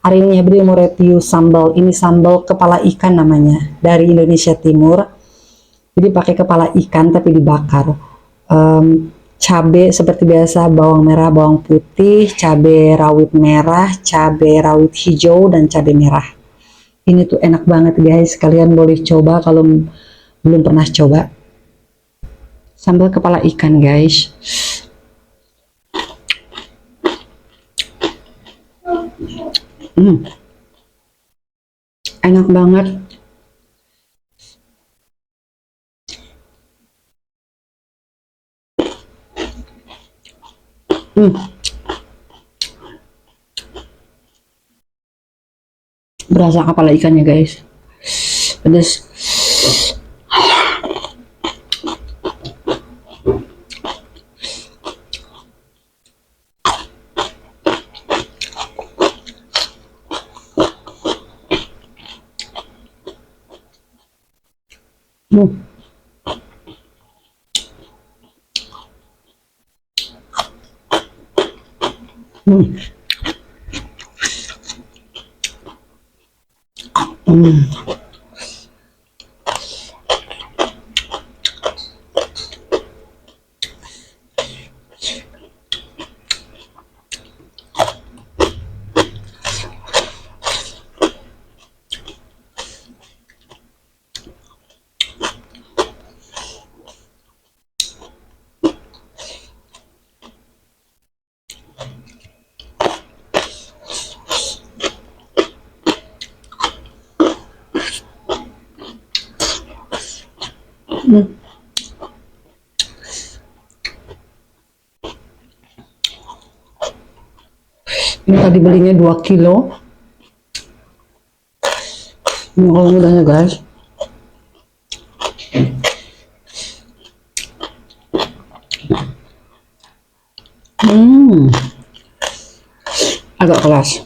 Hari ini Hebring mau review sambal. Ini sambal kepala ikan namanya, dari Indonesia Timur. Jadi pakai kepala ikan tapi dibakar. Cabai seperti biasa, bawang merah, bawang putih, cabai rawit merah, cabai rawit hijau, dan cabai merah. Ini tuh enak banget guys, kalian boleh coba kalau belum pernah coba. Sambal kepala ikan guys. Enak banget. Berasa kepala ikannya guys, pedas. Ini tadi belinya 2 kilo. Ini kalau mudanya guys. Agak keras.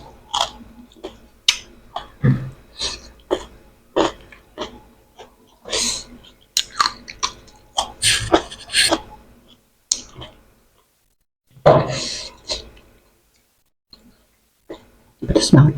Pedas banget.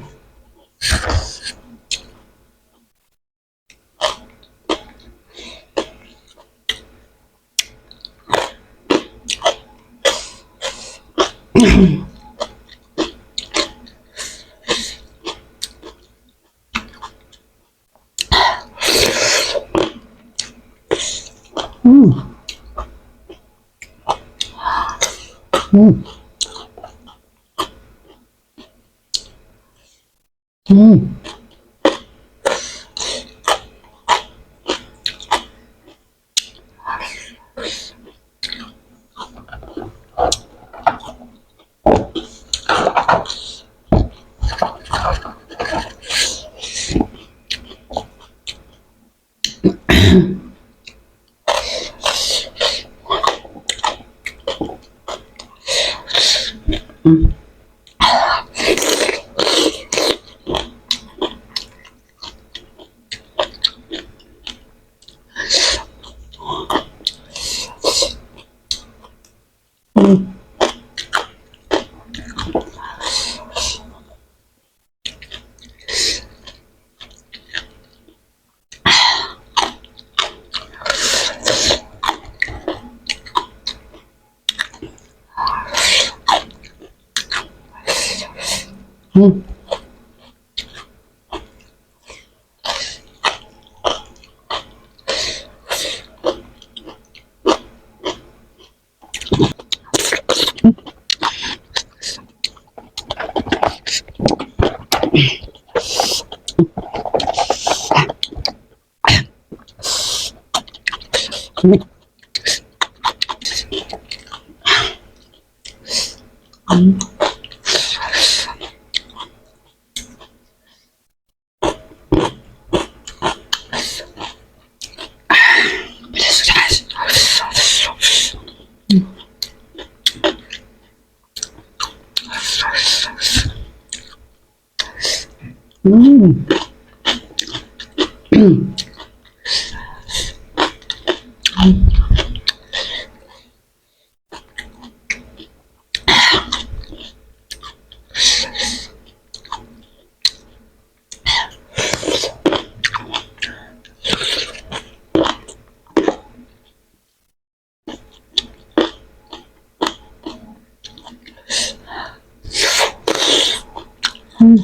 Hmm.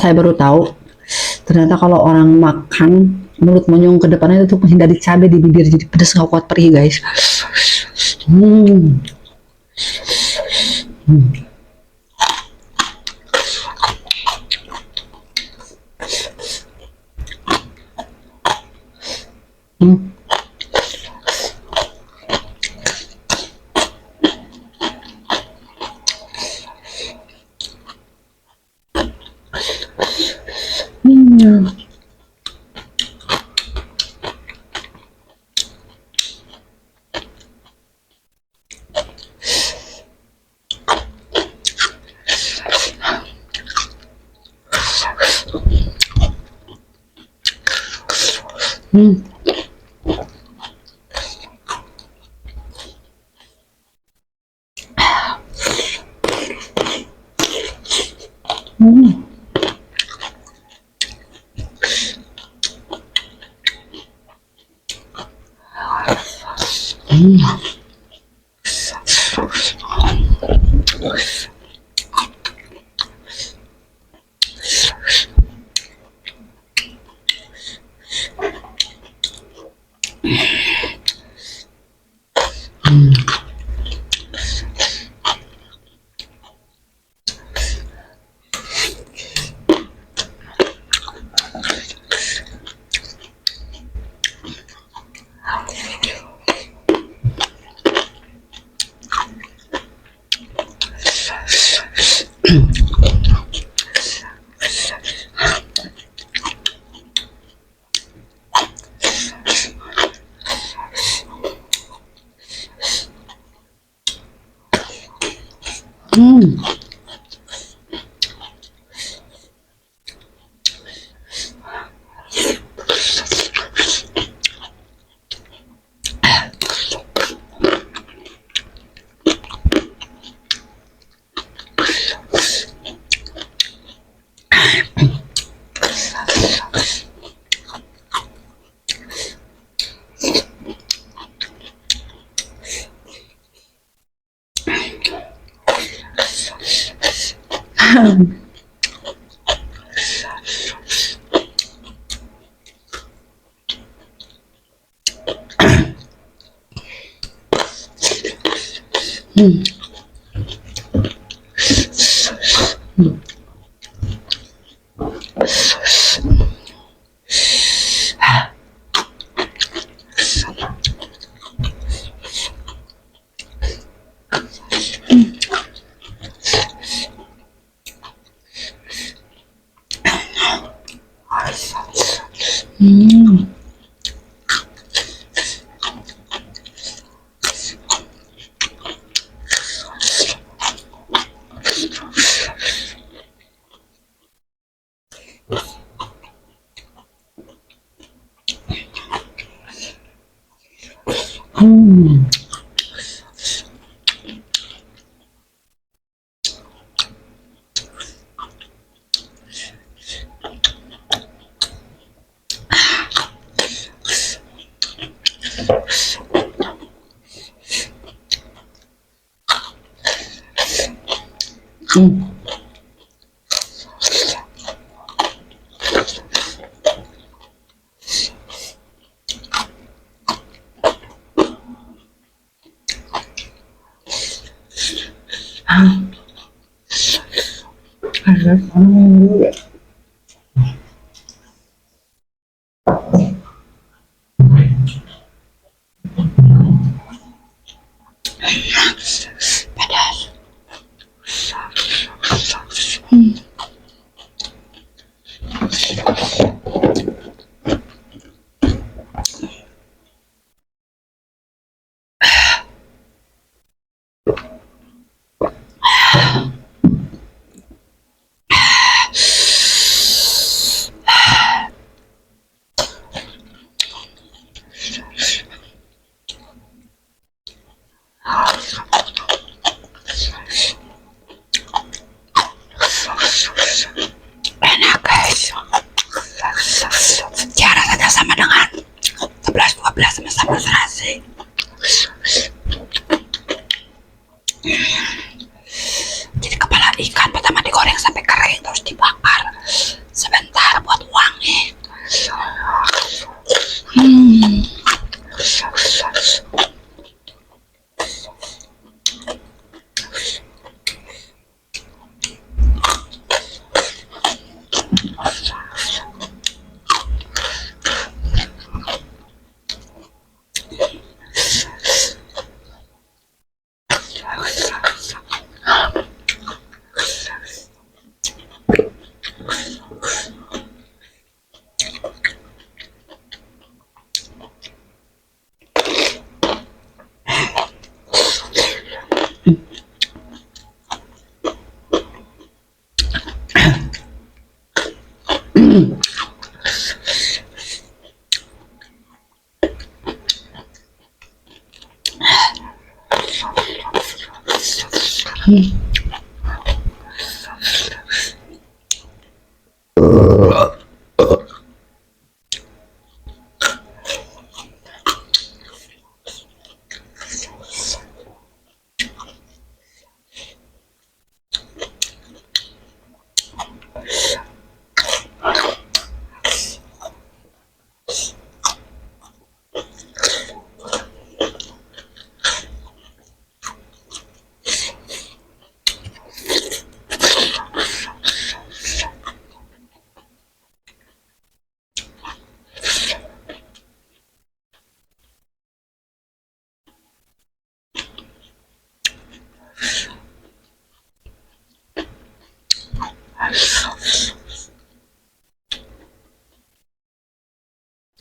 Saya baru tahu ternyata kalau orang makan mulut monyong ke depannya itu menghindari cabai di bibir, jadi pedas nggak kuat perih guys. Hmm. Hmm. Hmm. Hmm. Hmm. Hmm. Hmm. Hmm. Hmm. Hmm. Hmm. Hmm. Hmm. Pedas. Enak guys. Ya rasanya sama dengan 11-12 sama sambal serasi. Jadi kepala ikan pertama digoreng sampai kering, terus dibakar sebentar buat wangi.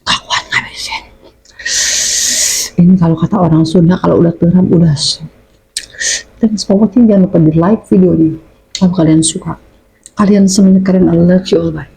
Kawan habisin. Ini kalau kata orang Sunda, kalau udah geram udah. Thanks for watching. Jangan lupa di like video ini kalau kalian suka. Kalian semuanya keren. I love you all. Bye.